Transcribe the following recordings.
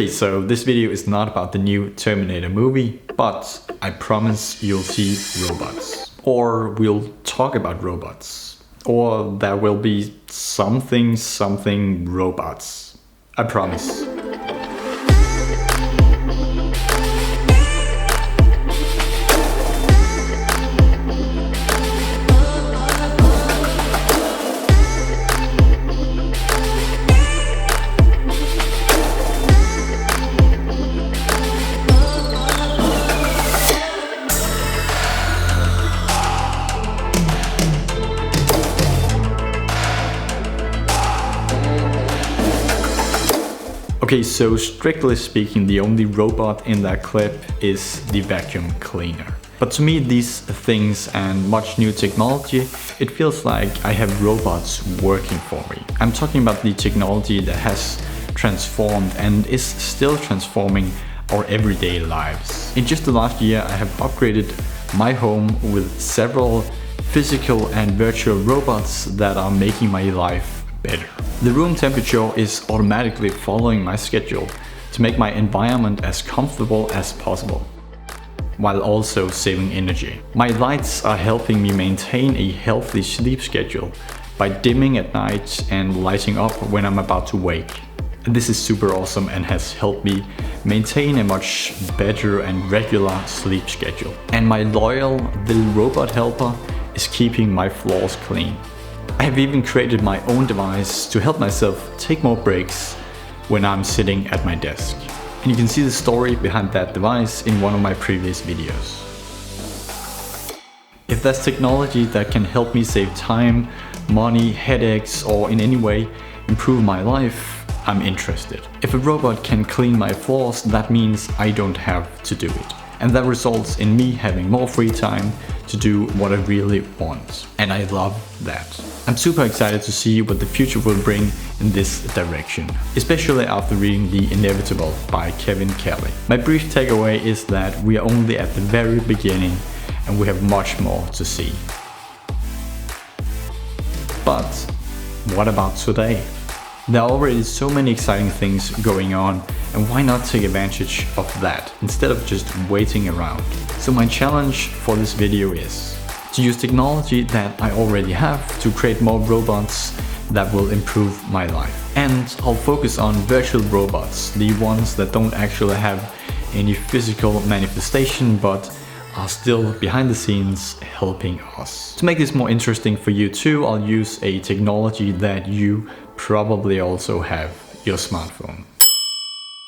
so this video is not about the new Terminator movie, but I promise you'll see robots. Or we'll talk about robots. Or there will be something robots. I promise. Okay, so strictly speaking, the only robot in that clip is the vacuum cleaner. But to me, these things and much new technology, it feels like I have robots working for me. I'm talking about the technology that has transformed and is still transforming our everyday lives. In just the last year, I have upgraded my home with several physical and virtual robots that are making my life better. The room temperature is automatically following my schedule to make my environment as comfortable as possible, while also saving energy. My lights are helping me maintain a healthy sleep schedule by dimming at night and lighting up when I'm about to wake. And this is super awesome and has helped me maintain a much better and regular sleep schedule. And my loyal little robot helper is keeping my floors clean. I have even created my own device to help myself take more breaks when I'm sitting at my desk. And you can see the story behind that device in one of my previous videos. If there's technology that can help me save time, money, headaches, or in any way improve my life, I'm interested. If a robot can clean my floors, that means I don't have to do it. And that results in me having more free time to do what I really want. And I love that. I'm super excited to see what the future will bring in this direction, especially after reading The Inevitable by Kevin Kelly. My brief takeaway is that we are only at the very beginning and we have much more to see. But what about today? There are already so many exciting things going on, and why not take advantage of that instead of just waiting around? So my challenge for this video is to use technology that I already have to create more robots that will improve my life. And I'll focus on virtual robots, the ones that don't actually have any physical manifestation but are still behind the scenes helping us. To make this more interesting for you too, I'll use a technology that you probably also have, your smartphone.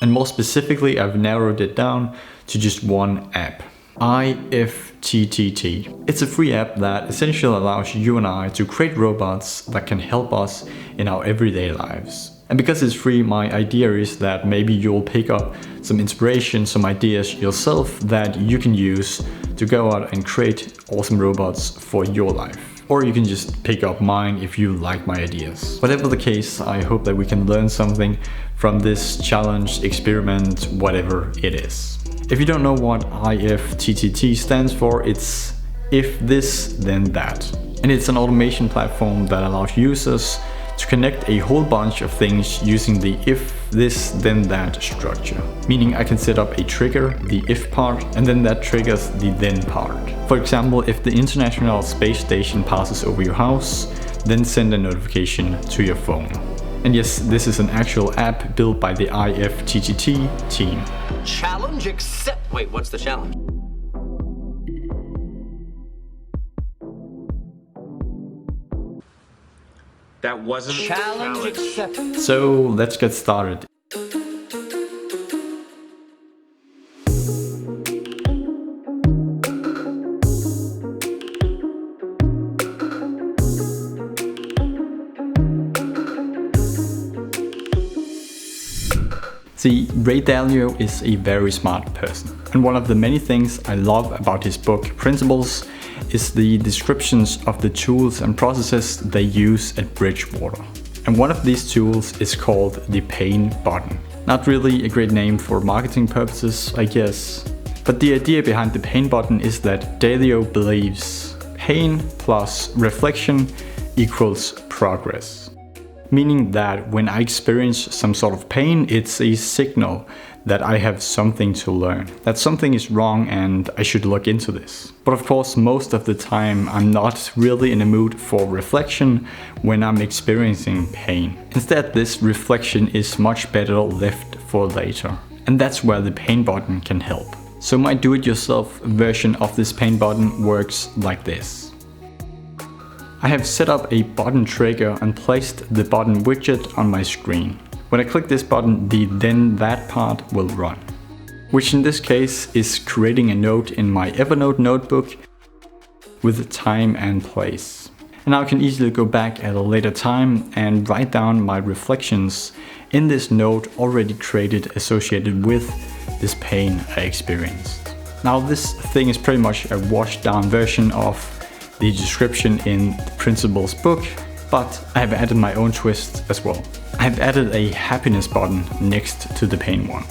And more specifically, I've narrowed it down to just one app, IFTTT. It's a free app that essentially allows you and I to create robots that can help us in our everyday lives. And because it's free, my idea is that maybe you'll pick up some inspiration, some ideas yourself that you can use to go out and create awesome robots for your life. Or you can just pick up mine if you like my ideas. Whatever the case, I hope that we can learn something from this challenge, experiment, whatever it is. If you don't know what IFTTT stands for, it's if this, then that. And it's an automation platform that allows users to connect a whole bunch of things using the if this then that structure. Meaning I can set up a trigger, the if part, and then that triggers the then part. For example, if the International Space Station passes over your house, then send a notification to your phone. And yes, this is an actual app built by the IFTTT team. Challenge accept. Wait, what's the challenge? That wasn't Challenge accepted. So let's get started. See, Ray Dalio is a very smart person. And one of the many things I love about his book Principles is the descriptions of the tools and processes they use at Bridgewater. And one of these tools is called the pain button. Not really a great name for marketing purposes, I guess. But the idea behind the pain button is that Dalio believes pain plus reflection equals progress. meaning that when I experience some sort of pain, it's a signal that I have something to learn, that something is wrong and I should look into this. But of course, most of the time I'm not really in a mood for reflection when I'm experiencing pain. Instead, this reflection is much better left for later. And that's where the pain button can help. So my do-it-yourself version of this pain button works like this. I have set up a button trigger and placed the button widget on my screen. When I click this button, the then that part will run, which in this case is creating a note in my Evernote notebook with time and place. And now I can easily go back at a later time and write down my reflections in this note already created associated with this pain I experienced. Now this thing is pretty much a washed down version of the description in the principal's book, but I have added my own twist as well. I have added a happiness button next to the pain one.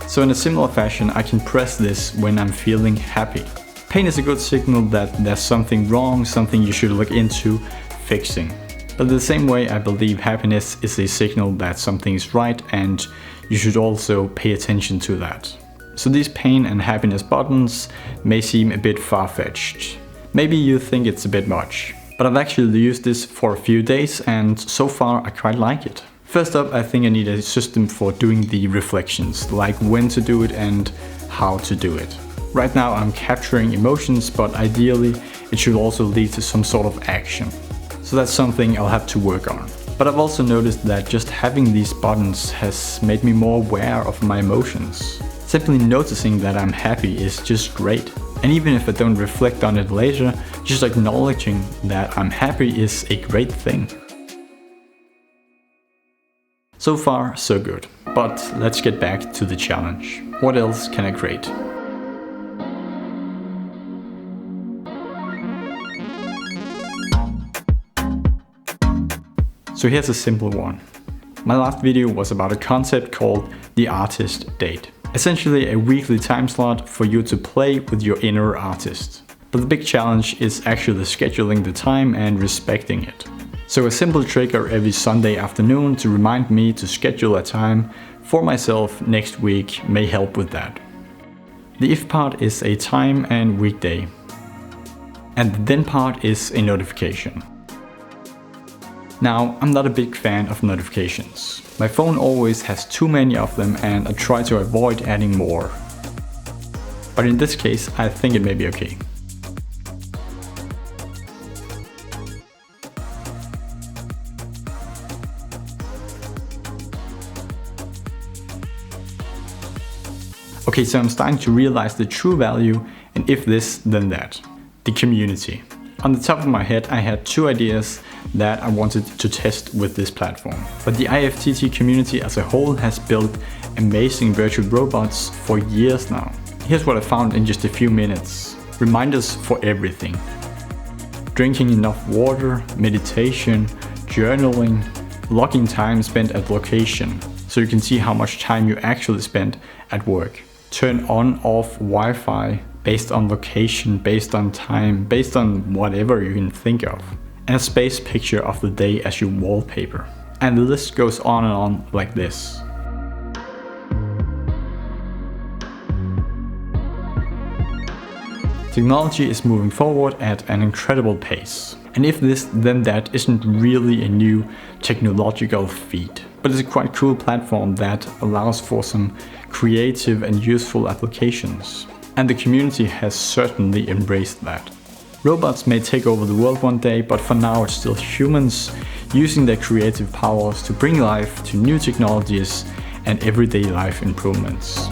So in a similar fashion, I can press this when I'm feeling happy. Pain is a good signal that there's something wrong, something you should look into fixing. But the same way, I believe happiness is a signal that something is right and you should also pay attention to that. So these pain and happiness buttons may seem a bit far-fetched. Maybe you think it's a bit much, but I've actually used this for a few days and so far I quite like it. First up, I think I need a system for doing the reflections, like when to do it and how to do it. Right now I'm capturing emotions, but ideally it should also lead to some sort of action. So that's something I'll have to work on. But I've also noticed that just having these buttons has made me more aware of my emotions. Simply noticing that I'm happy is just great. And even if I don't reflect on it later, just acknowledging that I'm happy is a great thing. So far, so good. But let's get back to the challenge. What else can I create? So here's a simple one. My last video was about a concept called the artist date. Essentially a weekly time slot for you to play with your inner artist. But the big challenge is actually scheduling the time and respecting it. So a simple trigger every Sunday afternoon to remind me to schedule a time for myself next week may help with that. The if part is a time and weekday. And the then part is a notification. Now, I'm not a big fan of notifications. My phone always has too many of them and I try to avoid adding more. But in this case, I think it may be okay. Okay, so I'm starting to realize the true value in if this, then that. The community. On the top of my head, I had two ideas that I wanted to test with this platform. But the IFTTT community as a whole has built amazing virtual robots for years now. Here's what I found in just a few minutes. Reminders for everything. Drinking enough water, meditation, journaling, logging time spent at location, so you can see how much time you actually spent at work. Turn on off Wi-Fi based on location, based on time, based on whatever you can think of. And a space picture of the day as your wallpaper. And the list goes on and on like this. Technology is moving forward at an incredible pace. And if this, then that isn't really a new technological feat. But it's a quite cool platform that allows for some creative and useful applications. And the community has certainly embraced that. Robots may take over the world one day, but for now it's still humans using their creative powers to bring life to new technologies and everyday life improvements.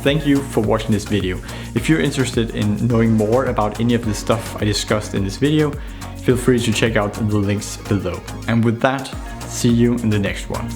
Thank you for watching this video. If you're interested in knowing more about any of the stuff I discussed in this video, feel free to check out the links below. And with that, see you in the next one.